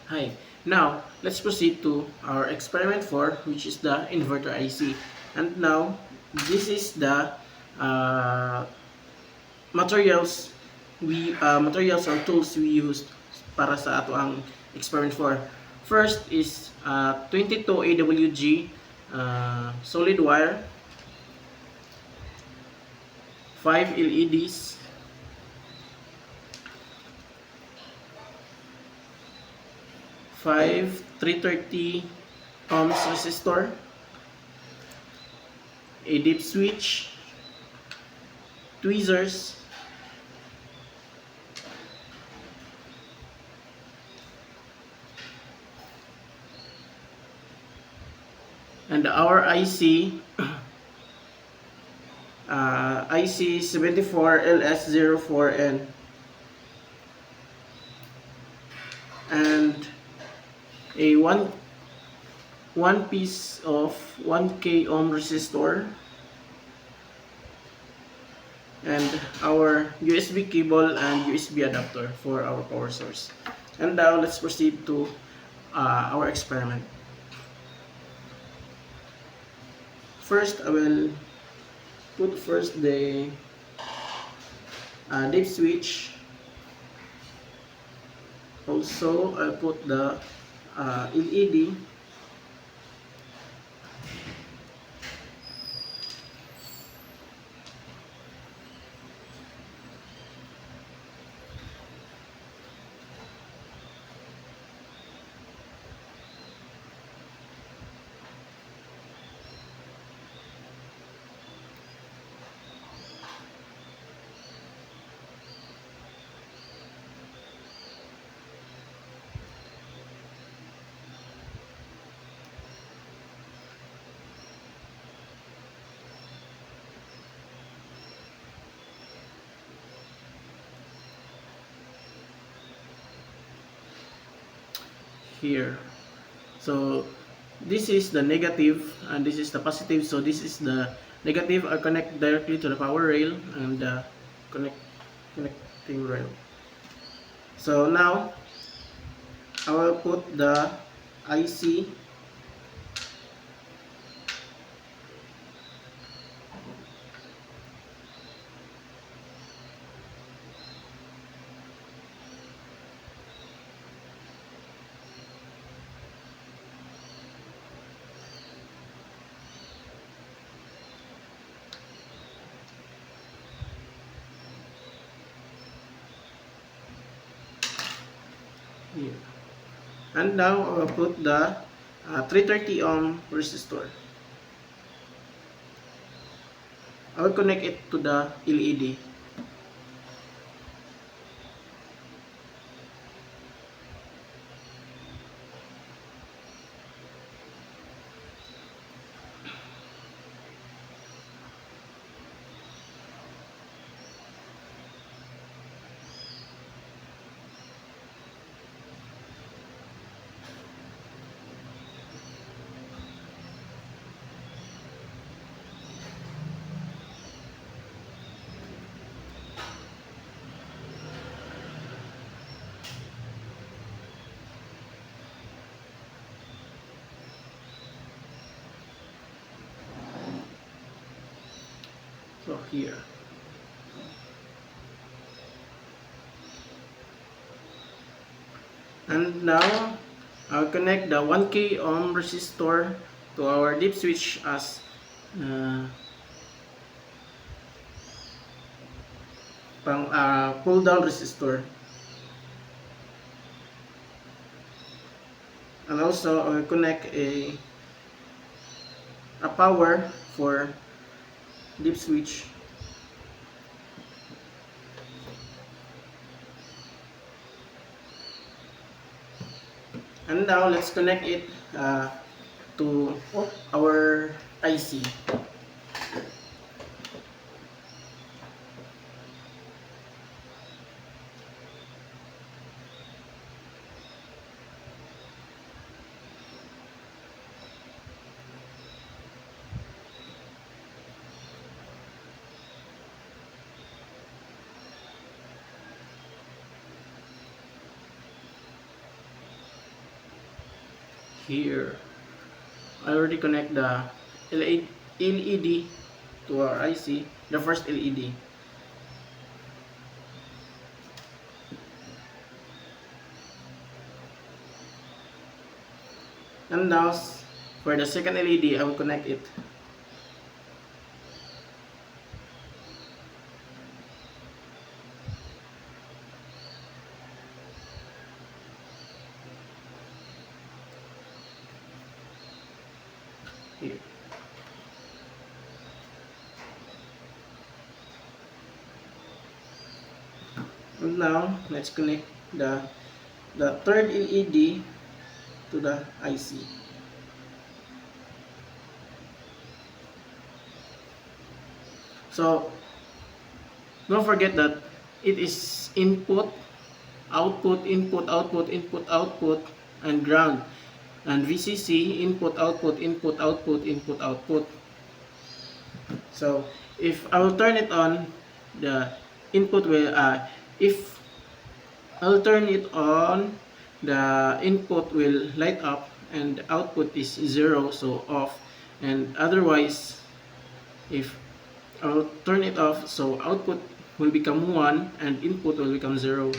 Hi. Now, let's proceed to our experiment 4, which is the inverter IC. And now, this is the uh, materials or tools we used para sa ato ang experiment 4. First is 22 AWG solid wire, 5 LEDs, 5 330 ohms resistor, a dip switch, tweezers, and our IC IC 74LS04N, and a one piece of 1K ohm resistor, and our USB cable and USB adapter for our power source. And now let's proceed to our experiment. First, I will put first the dip switch. Also, I'll put the LED. Here. So this is the negative and this is the positive. So this is the negative. I connect directly to the power rail and connecting rail. So now I will put the IC here. And now I will put the 330 ohm resistor. I will connect it to the LED. So here. And now I'll connect the 1K ohm resistor to our dip switch as uh, pull down resistor. And also I'll connect a power for dip switch. And now let's connect it to our IC. here. I already connect the LED to our IC, the first LED. And now for the second LED, I will connect it. Here. And now let's connect the third LED to the IC. So don't forget that it is input, output, input, output, input, output, and ground. And VCC, input, output, input, output, input, output. So if I will turn it on, the input will, if I'll turn it on, the input will light up and the output is 0, so off. And otherwise, if I'll turn it off, so output will become 1 and input will become 0.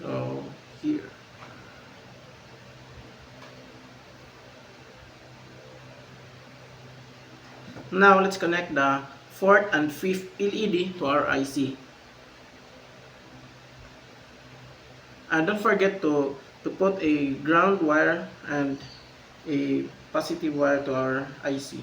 So here. Now let's connect the fourth and fifth LED to our IC. And don't forget to put a ground wire and a positive wire to our IC.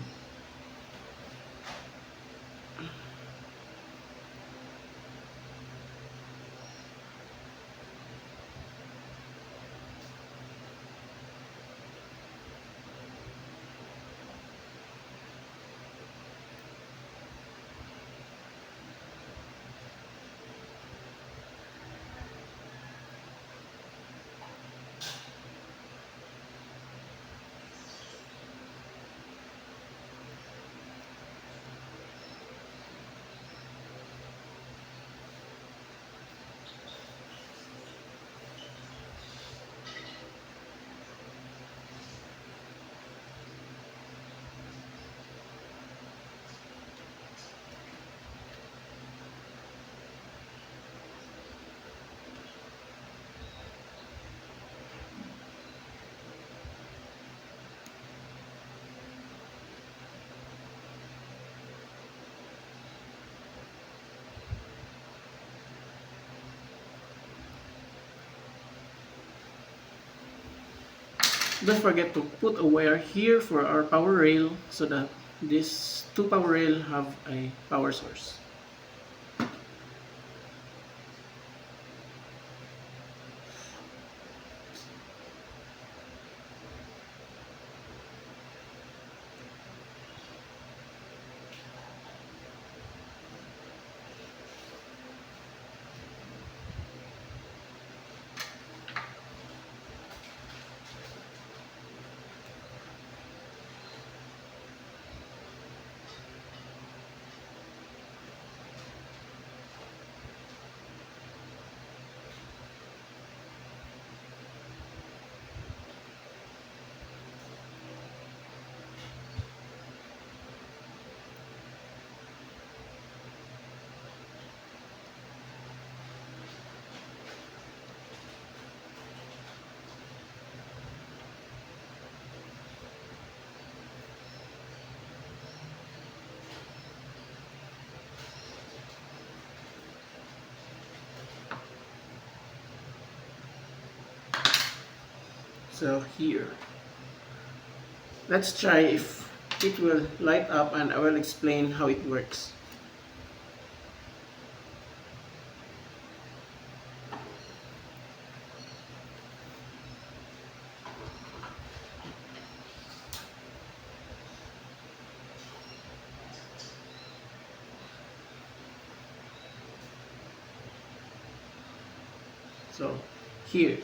Don't forget to put a wire here for our power rail so that these two power rail have a power source. So here, let's try if it will light up, and I will explain how it works. So here,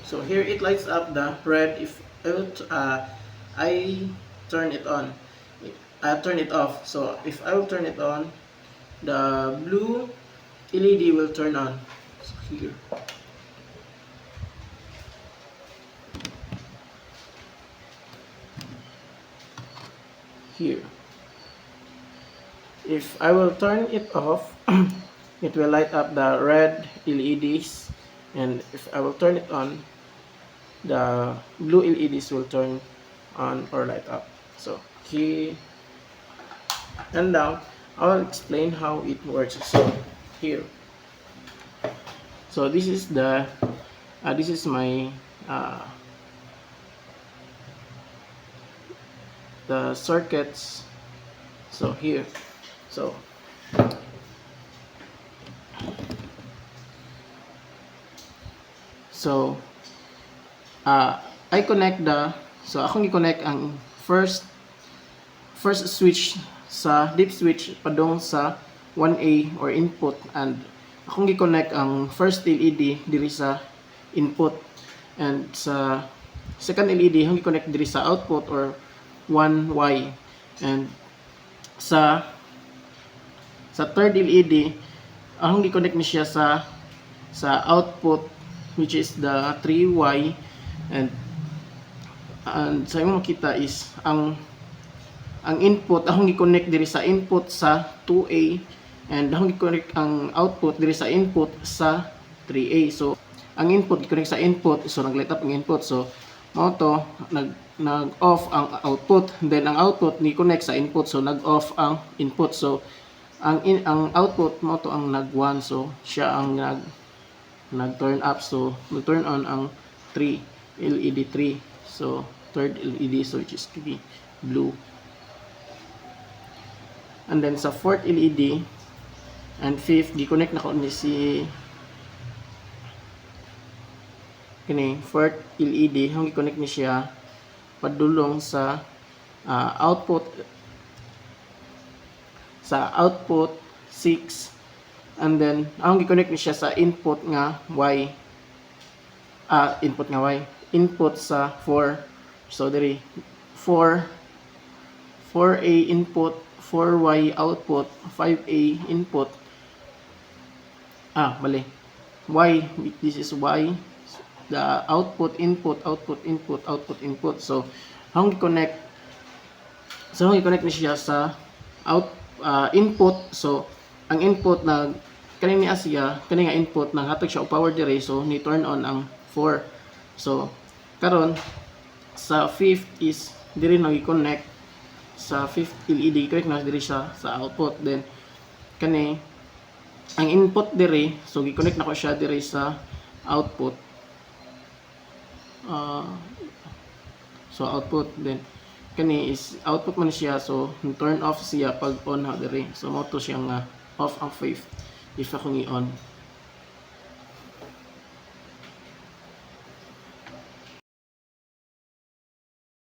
so here it lights up the red if I turn it on. I turn it off. So if I will turn it on, the blue LED will turn on. So here. Here. If I will turn it off, it will light up the red LEDs, and if I will turn it on, the blue LEDs will turn on or light up. So here and now I will explain how it works. So here, so this is the this is my the circuits. So here, so I connect akong i-connect ang first switch sa dip switch padong sa 1A or input, and akong i-connect ang first LED diri sa input, and sa second LED akong i-connect diri sa output or 1Y, and sa third LED akong i-connect ni siya sa output, which is the 3Y, and sa imong makita is ang input akong i-connect diri sa input sa 2A, and akong i-connect ang output diri sa input sa 3A. So ang input i-connect sa input, so nag-light up ang input, so mao to nag-off ang output, then ang output ni connect sa input, so nag-off ang input. So ang output mo to ang nag-1, so siya ang nag-turn up, so mag-turn on ang 3 LED 3, so third LED, so which is blue. And then sa fourth LED and fifth, gi-connect na ko ni si kini fourth LED, hang gi-connect ni siya padulong sa output 6, and then ang gi-connect ni siya sa input nga Y, input sa 4. So diri 4A input, 4Y output, 5A input, Y, this is Y, the output input, output input, output input. So hang i-connect ni siya sa input. So ang input na kani nga input na hatag siya og power dire, so ni turn on ang 4. So karon sa fifth is diri na i-connect sa fifth LED, correct na diri siya sa output, then kani ang input diri, so gi-connect na ko siya diri sa output, so output, then kani is output man siya, so turn off siya pag on ha diri, so mo to siya nga off ang fifth if akong i-on.